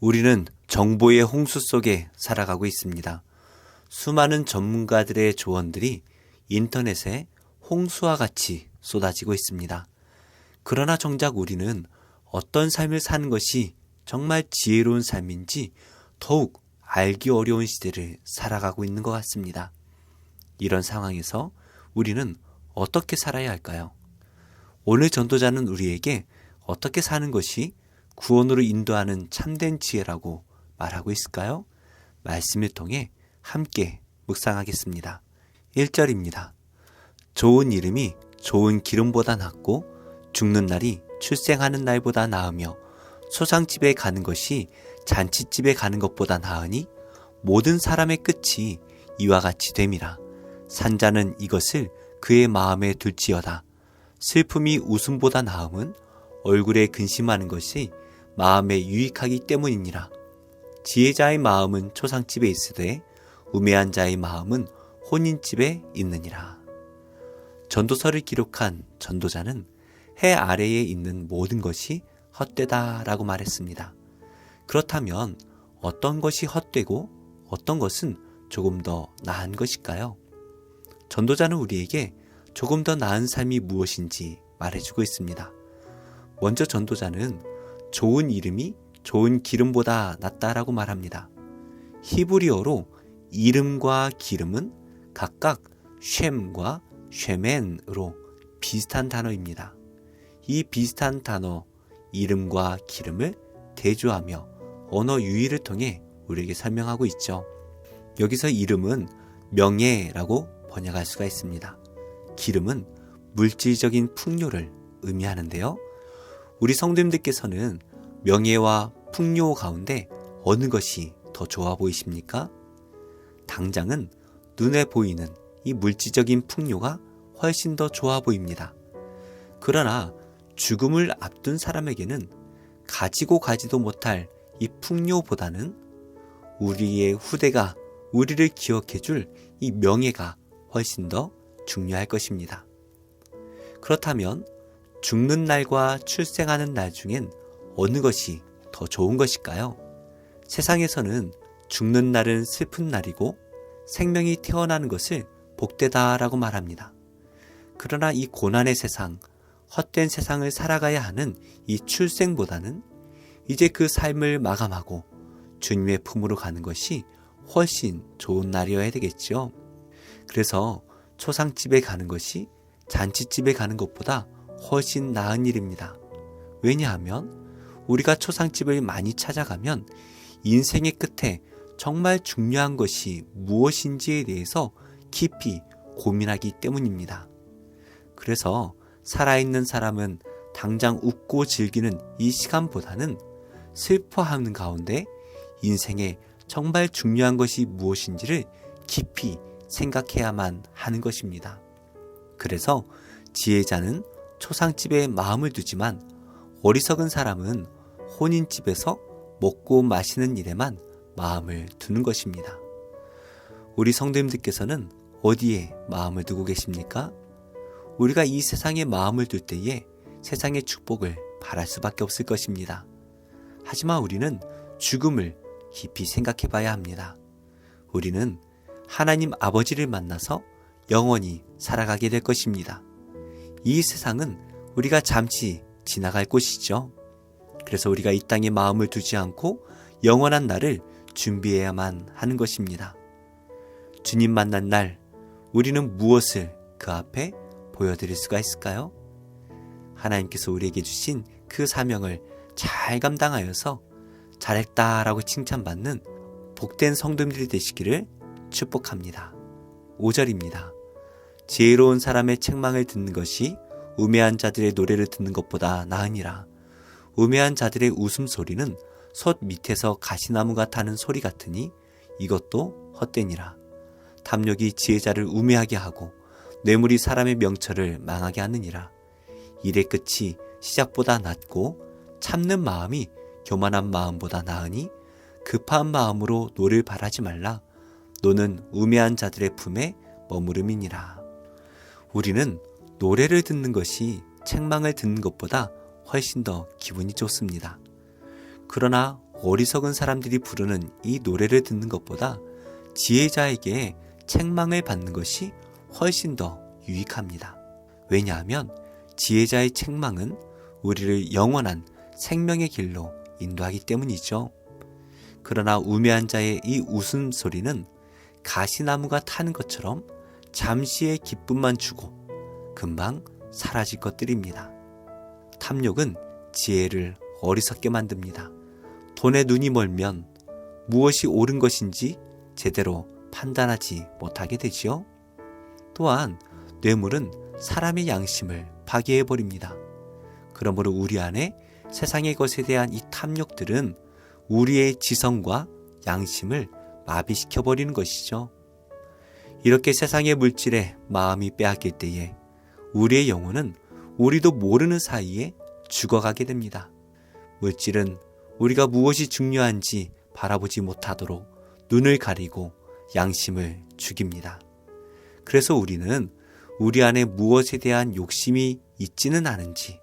우리는 정보의 홍수 속에 살아가고 있습니다. 수많은 전문가들의 조언들이 인터넷에 홍수와 같이 쏟아지고 있습니다. 그러나 정작 우리는 어떤 삶을 사는 것이 정말 지혜로운 삶인지 더욱 알기 어려운 시대를 살아가고 있는 것 같습니다. 이런 상황에서 우리는 어떻게 살아야 할까요? 오늘 전도자는 우리에게 어떻게 사는 것이 구원으로 인도하는 참된 지혜라고 말하고 있을까요? 말씀을 통해 함께 묵상하겠습니다. 1절입니다. 좋은 이름이 좋은 기름보다 낫고 죽는 날이 출생하는 날보다 나으며 소상집에 가는 것이 잔치집에 가는 것보다 나으니 모든 사람의 끝이 이와 같이 됨이라. 산자는 이것을 그의 마음에 둘지어다. 슬픔이 웃음보다 나음은 얼굴에 근심하는 것이 마음에 유익하기 때문이니라. 지혜자의 마음은 초상집에 있으되 우매한 자의 마음은 혼인집에 있느니라. 전도서를 기록한 전도자는 해 아래에 있는 모든 것이 헛되다라고 말했습니다. 그렇다면 어떤 것이 헛되고 어떤 것은 조금 더 나은 것일까요? 전도자는 우리에게 조금 더 나은 삶이 무엇인지 말해주고 있습니다. 먼저 전도자는 좋은 이름이 좋은 기름보다 낫다라고 말합니다. 히브리어로 이름과 기름은 각각 쉔과 쉐멘으로 비슷한 단어입니다. 이 비슷한 단어 이름과 기름을 대조하며 언어 유희를 통해 우리에게 설명하고 있죠. 여기서 이름은 명예라고 번역할 수가 있습니다. 기름은 물질적인 풍요를 의미하는데요. 우리 성도님들께서는 명예와 풍요 가운데 어느 것이 더 좋아 보이십니까? 당장은 눈에 보이는 이 물질적인 풍요가 훨씬 더 좋아 보입니다. 그러나 죽음을 앞둔 사람에게는 가지고 가지도 못할 이 풍요보다는 우리의 후대가 우리를 기억해줄 이 명예가 훨씬 더 중요할 것입니다. 그렇다면 죽는 날과 출생하는 날 중엔 어느 것이 더 좋은 것일까요? 세상에서는 죽는 날은 슬픈 날이고 생명이 태어나는 것을 복되다라고 말합니다. 그러나 이 고난의 세상, 헛된 세상을 살아가야 하는 이 출생보다는 이제 그 삶을 마감하고 주님의 품으로 가는 것이 훨씬 좋은 날이어야 되겠죠. 그래서 초상집에 가는 것이 잔치집에 가는 것보다 훨씬 나은 일입니다. 왜냐하면 우리가 초상집을 많이 찾아가면 인생의 끝에 정말 중요한 것이 무엇인지에 대해서 깊이 고민하기 때문입니다. 그래서 살아있는 사람은 당장 웃고 즐기는 이 시간보다는 슬퍼하는 가운데 인생에 정말 중요한 것이 무엇인지를 깊이 생각해야만 하는 것입니다. 그래서 지혜자는 초상집에 마음을 두지만 어리석은 사람은 혼인집에서 먹고 마시는 일에만 마음을 두는 것입니다. 우리 성도님들께서는 어디에 마음을 두고 계십니까? 우리가 이 세상에 마음을 둘 때에 세상의 축복을 바랄 수밖에 없을 것입니다. 하지만 우리는 죽음을 깊이 생각해 봐야 합니다. 우리는 하나님 아버지를 만나서 영원히 살아가게 될 것입니다. 이 세상은 우리가 잠시 지나갈 곳이죠. 그래서 우리가 이 땅에 마음을 두지 않고 영원한 날을 준비해야만 하는 것입니다. 주님 만난 날 우리는 무엇을 그 앞에 보여드릴 수가 있을까요? 하나님께서 우리에게 주신 그 사명을 잘 감당하여서 잘했다라고 칭찬받는 복된 성도님들이 되시기를 축복합니다. 5절입니다. 지혜로운 사람의 책망을 듣는 것이 우매한 자들의 노래를 듣는 것보다 나으니라. 우매한 자들의 웃음소리는 솥 밑에서 가시나무가 타는 소리 같으니 이것도 헛되니라. 탐욕이 지혜자를 우매하게 하고 뇌물이 사람의 명철을 망하게 하느니라. 일의 끝이 시작보다 낫고 참는 마음이 교만한 마음보다 나으니 급한 마음으로 노를 바라지 말라. 노는 우매한 자들의 품에 머무름이니라. 우리는 노래를 듣는 것이 책망을 듣는 것보다 훨씬 더 기분이 좋습니다. 그러나 어리석은 사람들이 부르는 이 노래를 듣는 것보다 지혜자에게 책망을 받는 것이 훨씬 더 유익합니다. 왜냐하면 지혜자의 책망은 우리를 영원한 생명의 길로 인도하기 때문이죠. 그러나 우매한 자의 이 웃음소리는 가시나무가 타는 것처럼 잠시의 기쁨만 주고 금방 사라질 것들입니다. 탐욕은 지혜를 어리석게 만듭니다. 돈에 눈이 멀면 무엇이 옳은 것인지 제대로 판단하지 못하게 되지요. 또한 뇌물은 사람의 양심을 파괴해버립니다. 그러므로 우리 안에 세상의 것에 대한 이 탐욕들은 우리의 지성과 양심을 마비시켜버리는 것이죠. 이렇게 세상의 물질에 마음이 빼앗길 때에 우리의 영혼은 우리도 모르는 사이에 죽어가게 됩니다. 물질은 우리가 무엇이 중요한지 바라보지 못하도록 눈을 가리고 양심을 죽입니다. 그래서 우리는 우리 안에 무엇에 대한 욕심이 있지는 않은지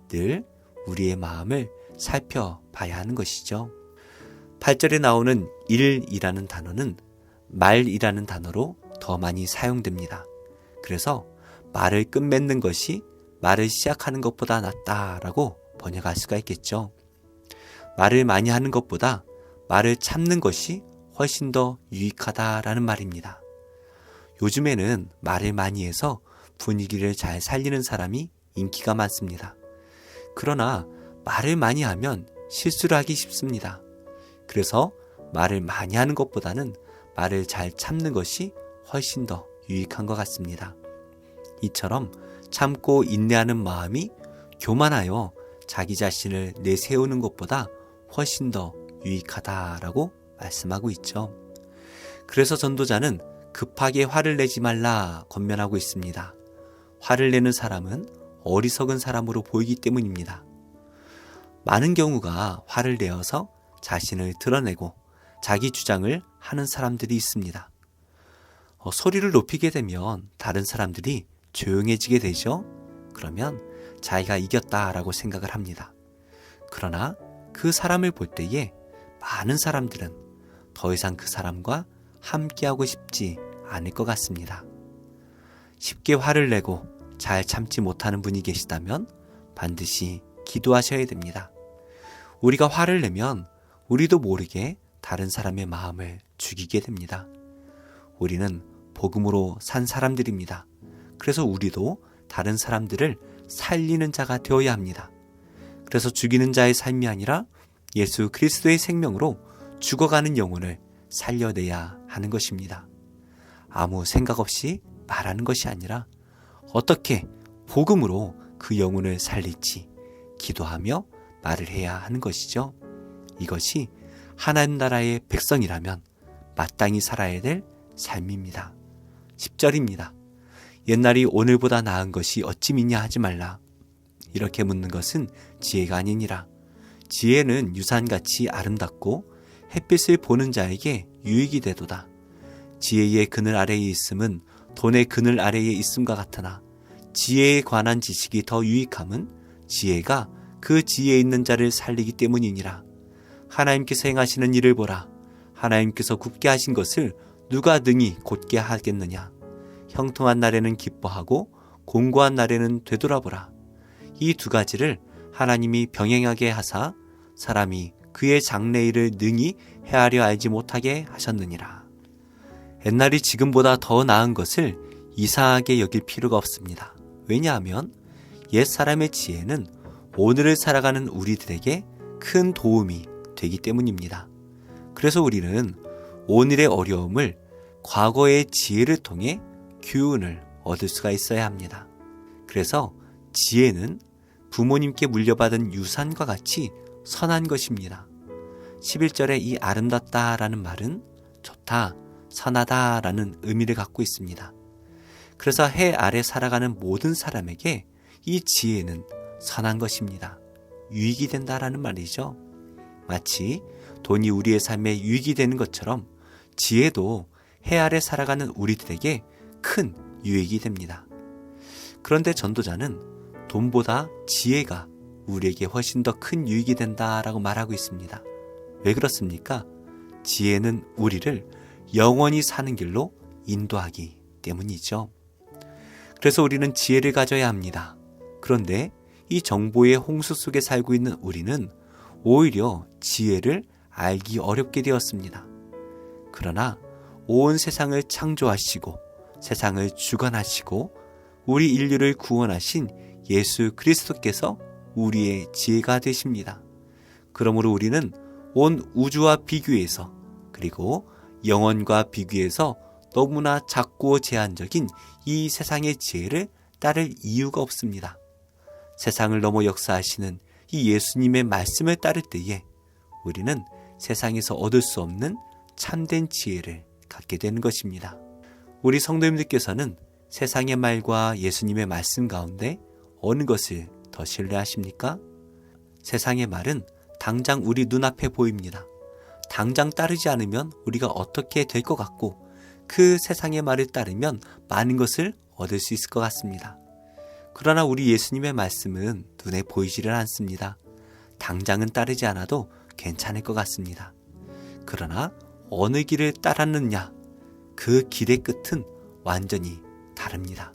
늘 우리의 마음을 살펴봐야 하는 것이죠. 8절에 나오는 일이라는 단어는 말이라는 단어로 더 많이 사용됩니다. 그래서 말을 끝맺는 것이 말을 시작하는 것보다 낫다라고 번역할 수가 있겠죠. 말을 많이 하는 것보다 말을 참는 것이 훨씬 더 유익하다라는 말입니다. 요즘에는 말을 많이 해서 분위기를 잘 살리는 사람이 인기가 많습니다. 그러나 말을 많이 하면 실수를 하기 쉽습니다. 그래서 말을 많이 하는 것보다는 말을 잘 참는 것이 훨씬 더 유익한 것 같습니다. 이처럼 참고 인내하는 마음이 교만하여 자기 자신을 내세우는 것보다 훨씬 더 유익하다라고 말씀하고 있죠. 그래서 전도자는 급하게 화를 내지 말라 권면하고 있습니다. 화를 내는 사람은 어리석은 사람으로 보이기 때문입니다. 많은 경우가 화를 내어서 자신을 드러내고 자기 주장을 하는 사람들이 있습니다. 소리를 높이게 되면 다른 사람들이 조용해지게 되죠. 그러면 자기가 이겼다라고 생각을 합니다. 그러나 그 사람을 볼 때에 많은 사람들은 더 이상 그 사람과 함께하고 싶지 않을 것 같습니다. 쉽게 화를 내고 잘 참지 못하는 분이 계시다면 반드시 기도하셔야 됩니다. 우리가 화를 내면 우리도 모르게 다른 사람의 마음을 죽이게 됩니다. 우리는 복음으로 산 사람들입니다. 그래서 우리도 다른 사람들을 살리는 자가 되어야 합니다. 그래서 죽이는 자의 삶이 아니라 예수 그리스도의 생명으로 죽어가는 영혼을 살려내야 하는 것입니다. 아무 생각 없이 말하는 것이 아니라 어떻게 복음으로 그 영혼을 살릴지 기도하며 말을 해야 하는 것이죠. 이것이 하나님 나라의 백성이라면 마땅히 살아야 될 삶입니다. 10절입니다. 옛날이 오늘보다 나은 것이 어찌 믿냐 하지 말라. 이렇게 묻는 것은 지혜가 아니니라. 지혜는 유산같이 아름답고 햇빛을 보는 자에게 유익이 되도다. 지혜의 그늘 아래에 있음은 돈의 그늘 아래에 있음과 같으나 지혜에 관한 지식이 더 유익함은 지혜가 그 지혜에 있는 자를 살리기 때문이니라. 하나님께서 행하시는 일을 보라. 하나님께서 굽게 하신 것을 누가 능히 곧게 하겠느냐. 형통한 날에는 기뻐하고 공고한 날에는 되돌아보라. 이 두 가지를 하나님이 병행하게 하사 사람이 그의 장래일을 능히 헤아려 알지 못하게 하셨느니라. 옛날이 지금보다 더 나은 것을 이상하게 여길 필요가 없습니다. 왜냐하면 옛사람의 지혜는 오늘을 살아가는 우리들에게 큰 도움이 되기 때문입니다. 그래서 우리는 오늘의 어려움을 과거의 지혜를 통해 교훈을 얻을 수가 있어야 합니다. 그래서 지혜는 부모님께 물려받은 유산과 같이 선한 것입니다. 11절에 이 아름답다라는 말은 좋다, 선하다라는 의미를 갖고 있습니다. 그래서 해 아래 살아가는 모든 사람에게 이 지혜는 선한 것입니다. 유익이 된다라는 말이죠. 마치 돈이 우리의 삶에 유익이 되는 것처럼 지혜도 해 아래 살아가는 우리들에게 큰 유익이 됩니다. 그런데 전도자는 돈보다 지혜가 우리에게 훨씬 더 큰 유익이 된다라고 말하고 있습니다. 왜 그렇습니까? 지혜는 우리를 영원히 사는 길로 인도하기 때문이죠. 그래서 우리는 지혜를 가져야 합니다. 그런데 이 정보의 홍수 속에 살고 있는 우리는 오히려 지혜를 알기 어렵게 되었습니다. 그러나 온 세상을 창조하시고 세상을 주관하시고 우리 인류를 구원하신 예수 그리스도께서 우리의 지혜가 되십니다. 그러므로 우리는 온 우주와 비교해서 그리고 영원과 비교해서 너무나 작고 제한적인 이 세상의 지혜를 따를 이유가 없습니다. 세상을 넘어 역사하시는 이 예수님의 말씀을 따를 때에 우리는 세상에서 얻을 수 없는 참된 지혜를 갖게 되는 것입니다. 우리 성도님들께서는 세상의 말과 예수님의 말씀 가운데 어느 것을 더 신뢰하십니까? 세상의 말은 당장 우리 눈앞에 보입니다. 당장 따르지 않으면 우리가 어떻게 될 것 같고 그 세상의 말을 따르면 많은 것을 얻을 수 있을 것 같습니다. 그러나 우리 예수님의 말씀은 눈에 보이지를 않습니다. 당장은 따르지 않아도 괜찮을 것 같습니다. 그러나 어느 길을 따랐느냐, 그 길의 끝은 완전히 다릅니다.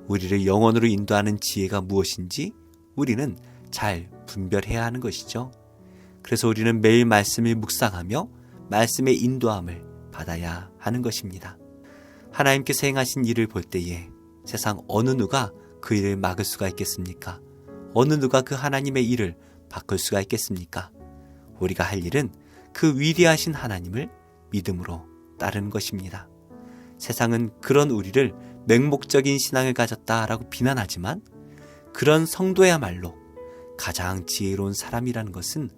우리를 영원으로 인도하는 지혜가 무엇인지 우리는 잘 분별해야 하는 것이죠. 그래서 우리는 매일 말씀을 묵상하며 말씀의 인도함을 받아야 하는 것입니다. 하나님께서 행하신 일을 볼 때에 세상 어느 누가 그 일을 막을 수가 있겠습니까? 어느 누가 그 하나님의 일을 바꿀 수가 있겠습니까? 우리가 할 일은 그 위대하신 하나님을 믿음으로 따르는 것입니다. 세상은 그런 우리를 맹목적인 신앙을 가졌다라고 비난하지만 그런 성도야말로 가장 지혜로운 사람이라는 것은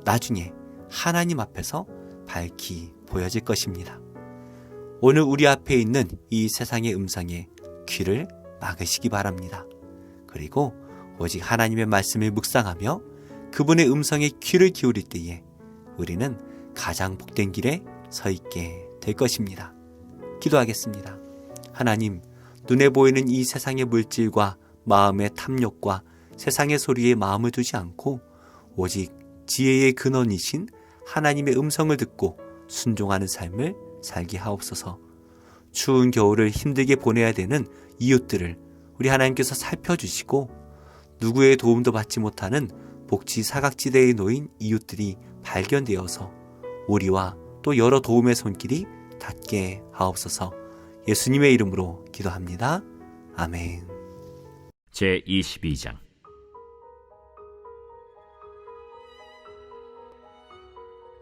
나중에 하나님 앞에서 밝히 보여질 것입니다. 오늘 우리 앞에 있는 이 세상의 음성에 귀를 막으시기 바랍니다. 그리고 오직 하나님의 말씀을 묵상하며 그분의 음성에 귀를 기울일 때에 우리는 가장 복된 길에 서 있게 될 것입니다. 기도하겠습니다. 하나님, 눈에 보이는 이 세상의 물질과 마음의 탐욕과 세상의 소리에 마음을 두지 않고 오직 지혜의 근원이신 하나님의 음성을 듣고 순종하는 삶을 살게 하옵소서. 추운 겨울을 힘들게 보내야 되는 이웃들을 우리 하나님께서 살펴주시고 누구의 도움도 받지 못하는 복지 사각지대에 놓인 이웃들이 발견되어서 우리와 또 여러 도움의 손길이 닿게 하옵소서. 예수님의 이름으로 기도합니다. 아멘. 제22장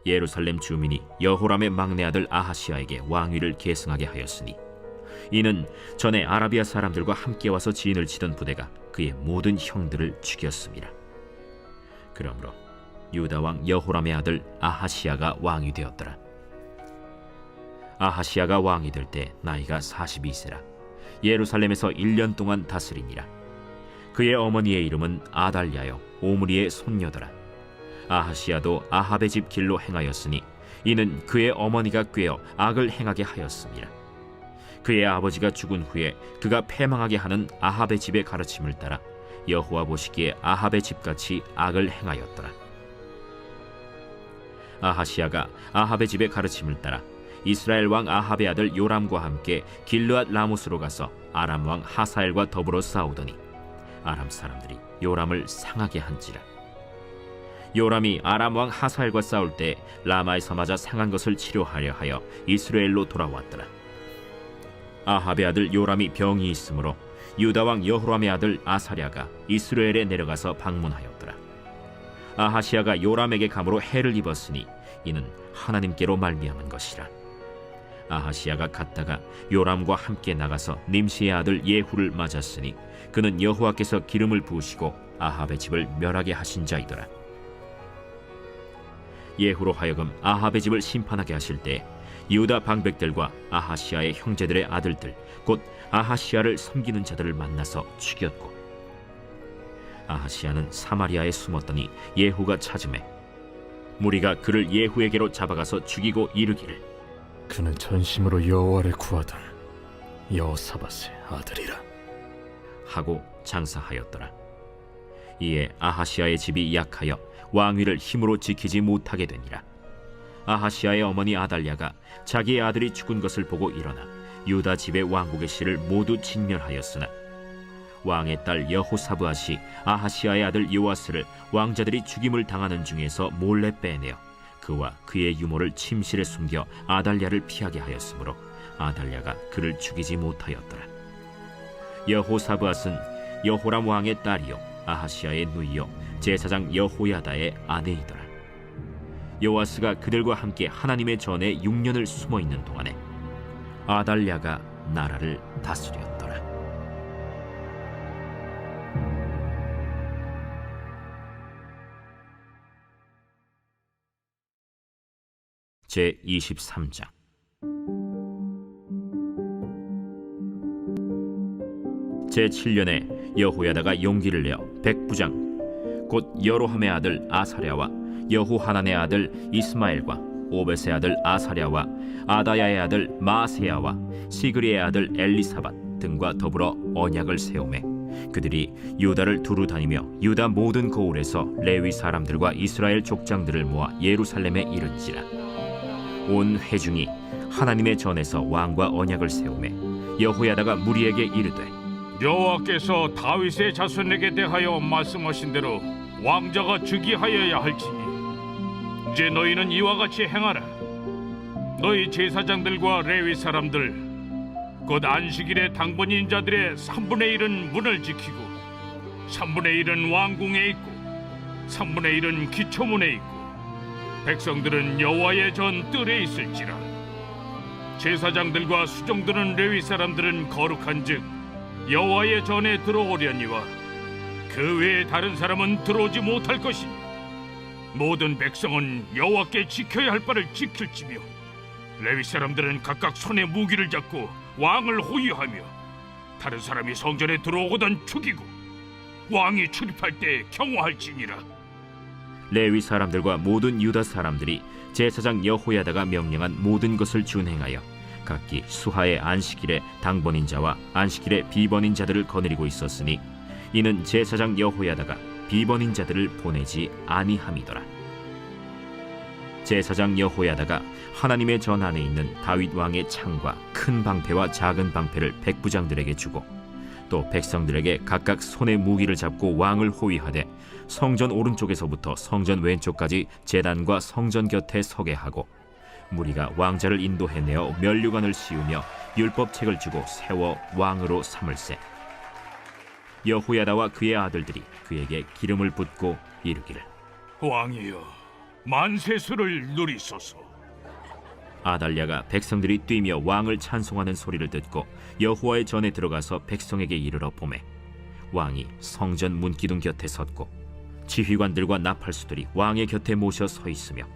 예루살렘 주민이 여호람의 막내 아들 아하시야에게 왕위를 계승하게 하였으니 이는 전에 아라비아 사람들과 함께 와서 진을 치던 부대가 그의 모든 형들을 죽였습니다. 그러므로 유다 왕 여호람의 아들 아하시야가 왕이 되었더라. 아하시야가 왕이 될 때 나이가 42세라 예루살렘에서 1년 동안 다스리니라. 그의 어머니의 이름은 아달랴요 오므리의 손녀더라. 아하시야도 아합의 집 길로 행하였으니 이는 그의 어머니가 꾀어 악을 행하게 하였습니다. 그의 아버지가 죽은 후에 그가 패망하게 하는 아합의 집의 가르침을 따라 여호와 보시기에 아합의 집같이 악을 행하였더라. 아하시야가 아합의 집의 가르침을 따라 이스라엘 왕 아합의 아들 요람과 함께 길르앗 라모스로 가서 아람 왕 하사엘과 더불어 싸우더니 아람 사람들이 요람을 상하게 한지라. 요람이 아람 왕 하사엘과 싸울 때 라마에서 맞아 상한 것을 치료하려 하여 이스라엘로 돌아왔더라. 아합의 아들 요람이 병이 있으므로 유다 왕 여호람의 아들 아사랴가 이스라엘에 내려가서 방문하였더라. 아하시야가 요람에게 감으로 해를 입었으니 이는 하나님께로 말미암은 것이라. 아하시야가 갔다가 요람과 함께 나가서 nim시의 아들 예후를 맞았으니 그는 여호와께서 기름을 부으시고 아합의 집을 멸하게 하신 자이더라. 예후로 하여금 아합의 집을 심판하게 하실 때 유다 방백들과 아하시야의 형제들의 아들들 곧 아하시야를 섬기는 자들을 만나서 죽였고 아하시야는 사마리아에 숨었더니 예후가 찾음에 무리가 그를 예후에게로 잡아가서 죽이고 이르기를 그는 전심으로 여호와를 구하던 여호사밧의 아들이라 하고 장사하였더라. 이에 아하시아의 집이 약하여 왕위를 힘으로 지키지 못하게 되니라. 아하시아의 어머니 아달랴가 자기의 아들이 죽은 것을 보고 일어나 유다 집의 왕국의 씨를 모두 진멸하였으나 왕의 딸 여호사브앗이 아하시아의 아들 요아스를 왕자들이 죽임을 당하는 중에서 몰래 빼내어 그와 그의 유모를 침실에 숨겨 아달랴를 피하게 하였으므로 아달랴가 그를 죽이지 못하였더라. 여호사브앗은 여호람 왕의 딸이요 아하시아의 누이요 제사장 여호야다의 아내이더라. 요아스가 그들과 함께 하나님의 전에 6년을 숨어 있는 동안에 아달랴가 나라를 다스렸더라. 제 23장. 제 7년에 여호야다가 용기를 내어 백부장 곧 여로함의 아들 아사랴와 여호하난의 아들 이스마엘과 오벳의 아들 아사랴와 아다야의 아들 마세야와 시그리의 아들 엘리사밧 등과 더불어 언약을 세우매 그들이 유다를 두루 다니며 유다 모든 고을에서 레위 사람들과 이스라엘 족장들을 모아 예루살렘에 이른지라. 온 회중이 하나님의 전에서 왕과 언약을 세우매 여호야다가 무리에게 이르되 여호와께서 다윗의 자손에게 대하여 말씀하신 대로 왕자가 즉위하여야 할지니 이제 너희는 이와 같이 행하라. 너희 제사장들과 레위 사람들 곧 안식일의 당번인 자들의 3분의 1은 문을 지키고 3분의 1은 왕궁에 있고 3분의 1은 기초문에 있고 백성들은 여호와의 전 뜰에 있을지라. 제사장들과 수종드는 레위 사람들은 거룩한즉 여호와의 전에 들어오려니와 그 외에 다른 사람은 들어오지 못할 것이니 모든 백성은 여호와께 지켜야 할 바를 지킬지며 레위 사람들은 각각 손에 무기를 잡고 왕을 호위하며 다른 사람이 성전에 들어오거든 죽이고 왕이 출입할 때 경호할지니라. 레위 사람들과 모든 유다 사람들이 제사장 여호야다가 명령한 모든 것을 준행하여 각기 수하의 안식일에 당번인 자와 안식일에 비번인 자들을 거느리고 있었으니 이는 제사장 여호야다가 비번인 자들을 보내지 아니함이더라. 제사장 여호야다가 하나님의 전 안에 있는 다윗 왕의 창과 큰 방패와 작은 방패를 백부장들에게 주고 또 백성들에게 각각 손에 무기를 잡고 왕을 호위하되 성전 오른쪽에서부터 성전 왼쪽까지 제단과 성전 곁에 서게 하고 무리가 왕자를 인도해내어 면류관을 씌우며 율법책을 주고 세워 왕으로 삼을세. 여호야다와 그의 아들들이 그에게 기름을 붓고 이르기를 왕이여 만세수를 누리소서. 아달랴가 백성들이 뛰며 왕을 찬송하는 소리를 듣고 여호와의 전에 들어가서 백성에게 이르러 보매 왕이 성전 문기둥 곁에 섰고 지휘관들과 나팔수들이 왕의 곁에 모셔 서 있으며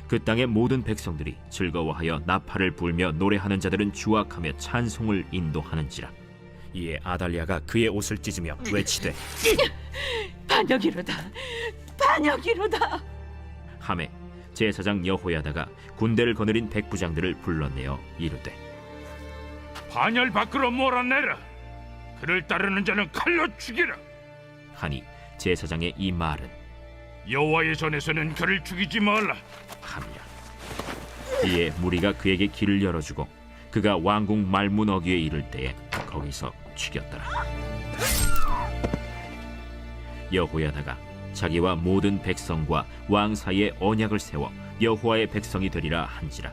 그 땅의 모든 백성들이 즐거워하여 나팔을 불며 노래하는 자들은 주악하며 찬송을 인도하는지라. 이에 아달랴가 그의 옷을 찢으며 외치되 반역이로다, 반역이로다. 하매 제사장 여호야다가 군대를 거느린 백부장들을 불러내어 이르되 반열 밖으로 몰아내라. 그를 따르는 자는 칼로 죽이라. 하니 제사장의 이 말은 여호와의 전에서는 그를 죽이지 말라 함이라. 이에 무리가 그에게 길을 열어주고 그가 왕궁 말문 어귀에 이를 때에 거기서 죽였더라. 여호야다가 자기와 모든 백성과 왕 사이에 언약을 세워 여호와의 백성이 되리라 한지라.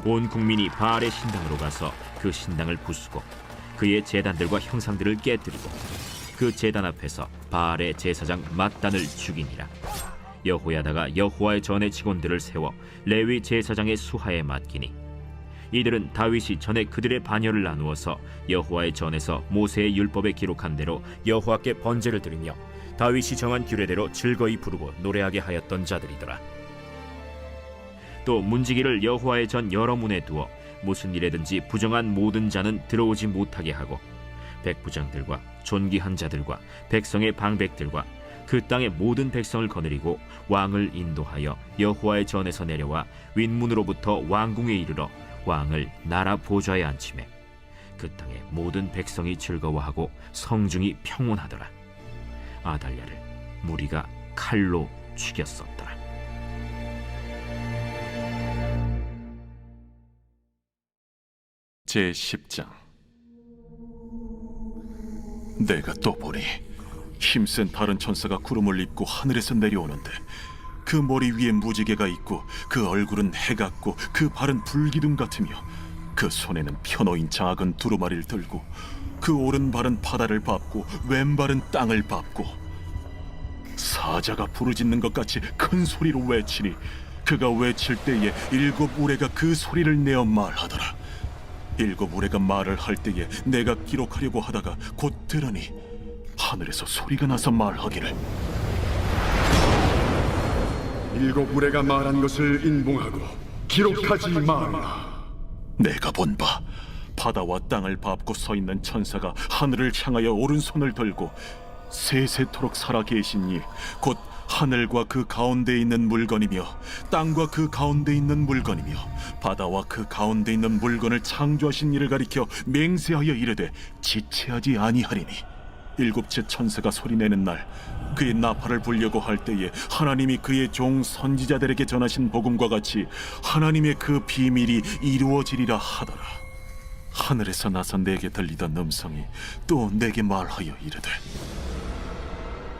온 국민이 바알의 신당으로 가서 그 신당을 부수고 그의 제단들과 형상들을 깨뜨리고 그 제단 앞에서 바알의 제사장 mat단을 죽이니라. 여호야다가 여호와의 전의 직원들을 세워 레위 제사장의 수하에 맡기니 이들은 다윗이 전에 그들의 반열을 나누어서 여호와의 전에서 모세의 율법에 기록한 대로 여호와께 번제를 드리며 다윗이 정한 규례대로 즐거이 부르고 노래하게 하였던 자들이더라. 또 문지기를 여호와의 전 여러 문에 두어 무슨 일에든지 부정한 모든 자는 들어오지 못하게 하고 백부장들과 존귀한 자들과 백성의 방백들과 그 땅의 모든 백성을 거느리고 왕을 인도하여 여호와의 전에서 내려와 윗문으로부터 왕궁에 이르러 왕을 나라 보좌에 앉히매 그 땅의 모든 백성이 즐거워하고 성중이 평온하더라. 아달랴를 무리가 칼로 죽였었더라. 제10장. 내가 또 보니 힘센 다른 천사가 구름을 입고 하늘에서 내려오는데 그 머리 위에 무지개가 있고 그 얼굴은 해 같고 그 발은 불기둥 같으며 그 손에는 펴놓인 작은 두루마리를 들고 그 오른발은 바다를 밟고 왼발은 땅을 밟고 사자가 부르짖는 것 같이 큰 소리로 외치니 그가 외칠 때에 7 우레가 그 소리를 내어 말하더라. 7 우레가 말을 할 때에 내가 기록하려고 하다가 곧 들으니 하늘에서 소리가 나서 말하기를 7 우레가 말한 것을 인봉하고 기록하지 말라. 내가 본 바 바다와 땅을 밟고 서 있는 천사가 하늘을 향하여 오른손을 들고 세세토록 살아계시니 곧 하늘과 그 가운데 있는 물건이며 땅과 그 가운데 있는 물건이며 바다와 그 가운데 있는 물건을 창조하신 이를 가리켜 맹세하여 이르되 지체하지 아니하리니 7째 천사가 소리내는 날 그의 나팔을 불려고 할 때에 하나님이 그의 종 선지자들에게 전하신 복음과 같이 하나님의 그 비밀이 이루어지리라 하더라. 하늘에서 나서 내게 들리던 음성이 또 내게 말하여 이르되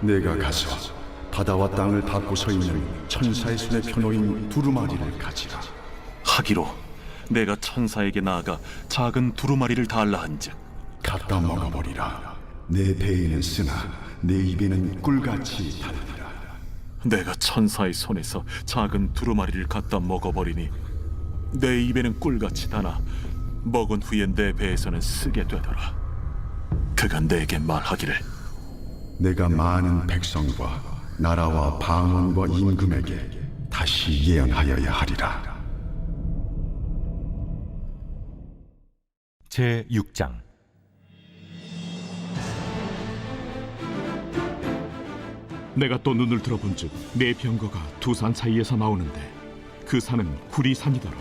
내가 가서 바다와 땅을 닫고 서 있는 천사의 손에 펴놓인 두루마리를 가지라. 하기로 내가 천사에게 나아가 작은 두루마리를 달라 한즉 갖다 먹어버리라. 내 배에는 쓰나 내 입에는 꿀같이 달리라. 내가 천사의 손에서 작은 두루마리를 갖다 먹어버리니 내 입에는 꿀같이 다나 먹은 후에 내 배에서는 쓰게 되더라. 그가 내게 말하기를 내가 많은 백성과 나라와 방언과 임금에게 다시 예언하여야 하리라. 제6장. 내가 또 눈을 들어본즉 네 병거가 두 산 사이에서 나오는데 그 산은 구리산이더라.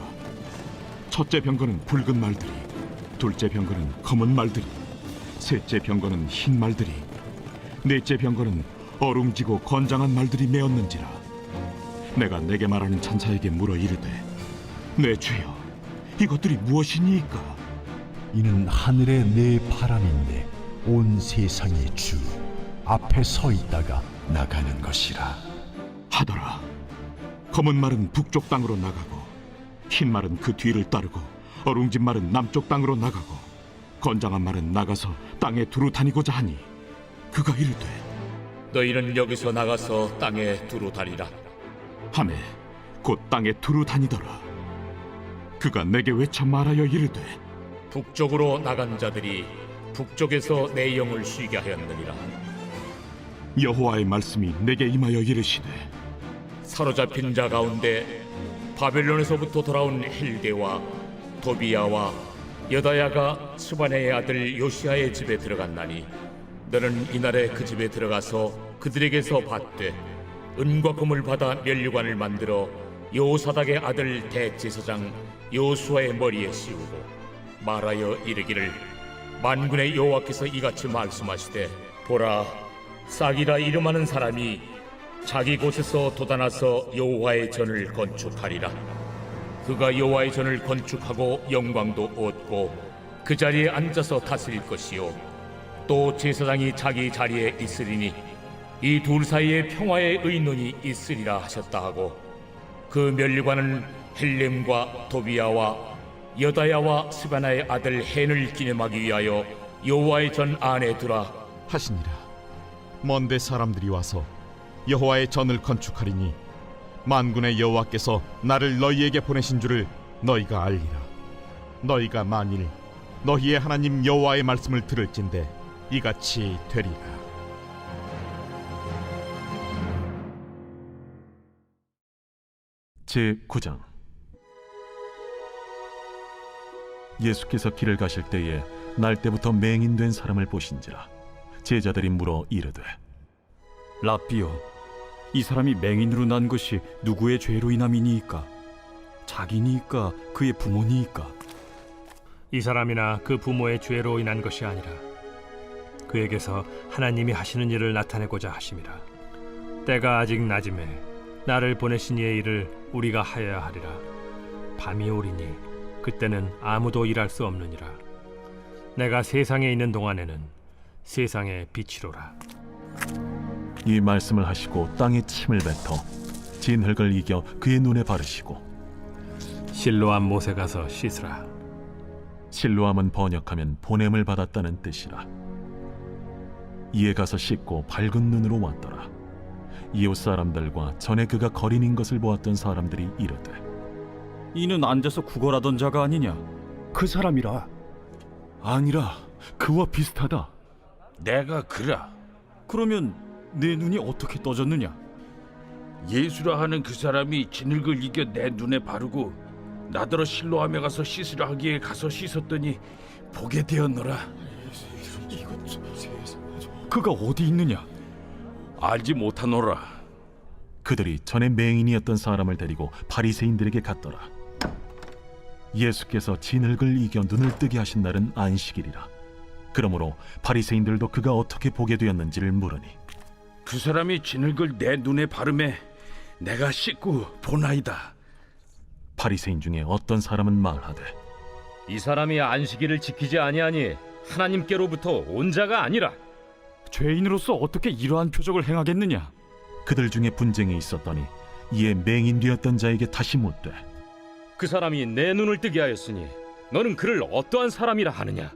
첫째 병거는 붉은 말들이, 둘째 병거는 검은 말들이, 셋째 병거는 흰 말들이, 넷째 병거는 어룽지고 건장한 말들이 메었는지라. 내가 내게 말하는 천사에게 물어 이르되 내 주여 이것들이 무엇이니이까? 이는 하늘의 네 바람인데 온 세상의 주 앞에 서 있다가 나가는 것이라. 하더라. 검은 말은 북쪽 땅으로 나가고 흰 말은 그 뒤를 따르고 어룽진 말은 남쪽 땅으로 나가고 건장한 말은 나가서 땅에 두루 다니고자 하니 그가 이르되 너희는 여기서 나가서 땅에 두루 다니라. 하매 곧 땅에 두루 다니더라. 그가 내게 외쳐 말하여 이르되 북쪽으로 나간 자들이 북쪽에서 내 영을 쉬게 하였느니라. 여호와의 말씀이 내게 임하여 이르시되 사로잡힌 자 가운데 바벨론에서부터 돌아온 힐데와 도비야와 여다야가 스바네의 아들 요시아의 집에 들어갔나니 너는 이날에 그 집에 들어가서 그들에게서 받되 은과 금을 받아 면류관을 만들어 여호사닥의 아들 대제사장 요수아의 머리에 씌우고 말하여 이르기를 만군의 여호와께서 이같이 말씀하시되 보라 싹이라 이름하는 사람이 자기 곳에서 돋아나서 여호와의 전을 건축하리라. 그가 여호와의 전을 건축하고 영광도 얻고 그 자리에 앉아서 다스릴 것이요 또 제사장이 자기 자리에 있으리니 이 둘 사이에 평화의 의논이 있으리라 하셨다 하고 그 면류관은 헬렘과 도비야와 여다야와 스바나의 아들 헨을 기념하기 위하여 여호와의 전 안에 두라 하시니라. 먼데 사람들이 와서 여호와의 전을 건축하리니 만군의 여호와께서 나를 너희에게 보내신 줄을 너희가 알리라. 너희가 만일 너희의 하나님 여호와의 말씀을 들을진대 이같이 되리라. 제9장. 예수께서 길을 가실 때에 날 때부터 맹인된 사람을 보신지라. 제자들이 물어 이르되 라삐요, 이 사람이 맹인으로 난 것이 누구의 죄로 인함이니이까? 자기니이까 그의 부모니이까? 이 사람이나 그 부모의 죄로 인한 것이 아니라 그에게서 하나님이 하시는 일을 나타내고자 하심이라. 때가 아직 낮음에 나를 보내신 이의 일을 우리가 하여야 하리라. 밤이 오리니 그때는 아무도 일할 수 없느니라. 내가 세상에 있는 동안에는 세상의 빛이로라. 이 말씀을 하시고 땅에 침을 뱉어 진흙을 이겨 그의 눈에 바르시고 실로암 못에 가서 씻으라. 실로암은 번역하면 보냄을 받았다는 뜻이라. 이에 가서 씻고 밝은 눈으로 왔더라. 이웃 사람들과 전에 그가 거린인 것을 보았던 사람들이 이르되, 이는 앉아서 구걸하던 자가 아니냐? 그 사람이라. 아니라 그와 비슷하다. 내가 그라. 그러면 내 눈이 어떻게 떠졌느냐? 예수라 하는 그 사람이 진흙을 이겨 내 눈에 바르고 나더러 실로암에 가서 씻으라 하기에 가서 씻었더니 보게 되었노라. 그가 어디 있느냐? 알지 못하노라. 그들이 전에 맹인이었던 사람을 데리고 바리새인들에게 갔더라. 예수께서 진흙을 이겨 눈을 뜨게 하신 날은 안식일이라. 그러므로 바리새인들도 그가 어떻게 보게 되었는지를 물으니, 그 사람이 진흙을 내 눈에 바르매 내가 씻고 보나이다. 바리새인 중에 어떤 사람은 말하되, 이 사람이 안식일을 지키지 아니하니 하나님께로부터 온 자가 아니라. 죄인으로서 어떻게 이러한 표적을 행하겠느냐? 그들 중에 분쟁이 있었더니 이에 맹인 되었던 자에게 다시 묻되, 그 사람이 내 눈을 뜨게 하였으니 너는 그를 어떠한 사람이라 하느냐?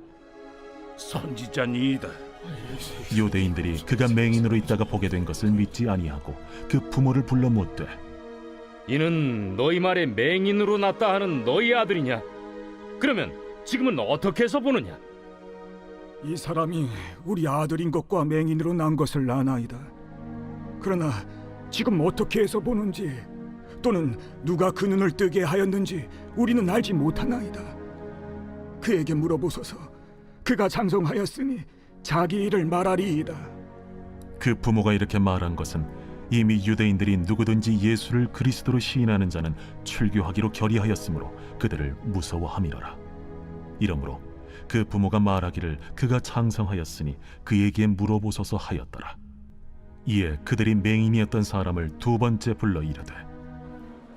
선지자니이다. 유대인들이 그가 맹인으로 있다가 보게 된 것을 믿지 아니하고 그 부모를 불러 묻되, 이는 너희 말에 맹인으로 났다 하는 너희 아들이냐? 그러면 지금은 어떻게 해서 보느냐? 이 사람이 우리 아들인 것과 맹인으로 난 것을 아나이다. 그러나 지금 어떻게 해서 보는지 또는 누가 그 눈을 뜨게 하였는지 우리는 알지 못하나이다. 그에게 물어보소서. 그가 장성하였으니 자기 일을 말하리이다. 그 부모가 이렇게 말한 것은 이미 유대인들이 누구든지 예수를 그리스도로 시인하는 자는 출교하기로 결의하였으므로 그들을 무서워함이로라. 이러므로 그 부모가 말하기를 그가 장성하였으니 그에게 물어보소서 하였더라. 이에 그들이 맹인이었던 사람을 두 번째 불러 이르되,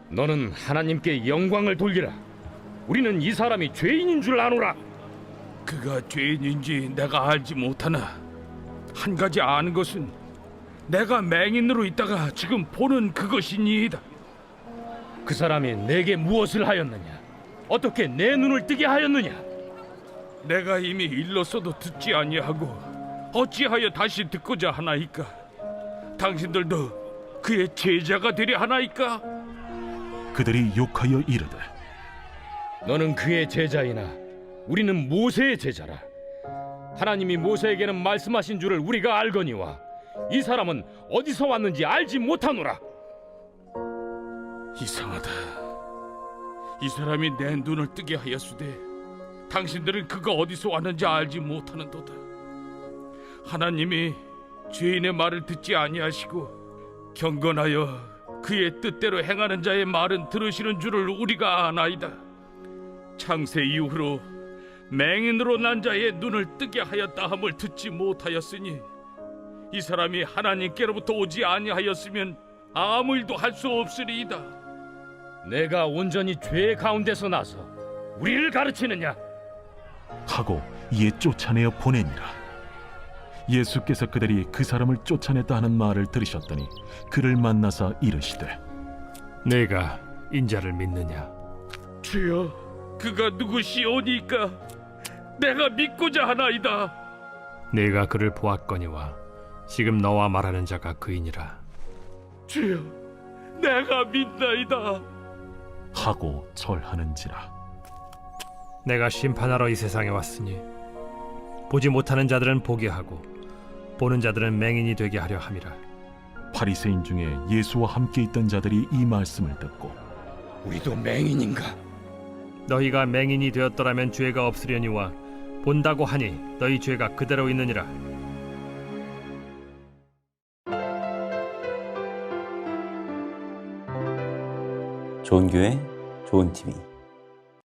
너는 하나님께 영광을 돌리라. 우리는 이 사람이 죄인인 줄 아노라. 그가 죄인인지 내가 알지 못하나 한 가지 아는 것은 내가 맹인으로 있다가 지금 보는 그것이니이다. 그 사람이 내게 무엇을 하였느냐? 어떻게 내 눈을 뜨게 하였느냐? 내가 이미 일렀어도 듣지 아니하고 어찌하여 다시 듣고자 하나이까? 당신들도 그의 제자가 되려 하나이까? 그들이 욕하여 이르되, 너는 그의 제자이나 우리는 모세의 제자라. 하나님이 모세에게는 말씀하신 줄을 우리가 알거니와 이 사람은 어디서 왔는지 알지 못하노라. 이상하다. 이 사람이 내 눈을 뜨게 하였으되 당신들은 그가 어디서 왔는지 알지 못하는도다. 하나님이 죄인의 말을 듣지 아니하시고 경건하여 그의 뜻대로 행하는 자의 말은 들으시는 줄을 우리가 아나이다. 창세 이후로 맹인으로 난 자의 눈을 뜨게 하였다 함을 듣지 못하였으니 이 사람이 하나님께로부터 오지 아니하였으면 아무 일도 할 수 없으리이다. 내가 온전히 죄 가운데서 나서 우리를 가르치느냐? 하고 이에 쫓아내어 보내니라. 예수께서 그들이 그 사람을 쫓아냈다 하는 말을 들으셨더니 그를 만나사 이르시되, 내가 인자를 믿느냐? 주여, 그가 누구시오니까 내가 믿고자 하나이다. 내가 그를 보았거니와 지금 너와 말하는 자가 그이니라. 주여, 내가 믿나이다. 하고 절하는지라. 내가 심판하러 이 세상에 왔으니 보지 못하는 자들은 보게 하고 보는 자들은 맹인이 되게 하려 함이라. 바리새인 중에 예수와 함께 있던 자들이 이 말씀을 듣고, 우리도 맹인인가? 너희가 맹인이 되었더라면 죄가 없으려니와 본다고 하니 너희 죄가 그대로 있느니라. 좋은 교회, 좋은 TV.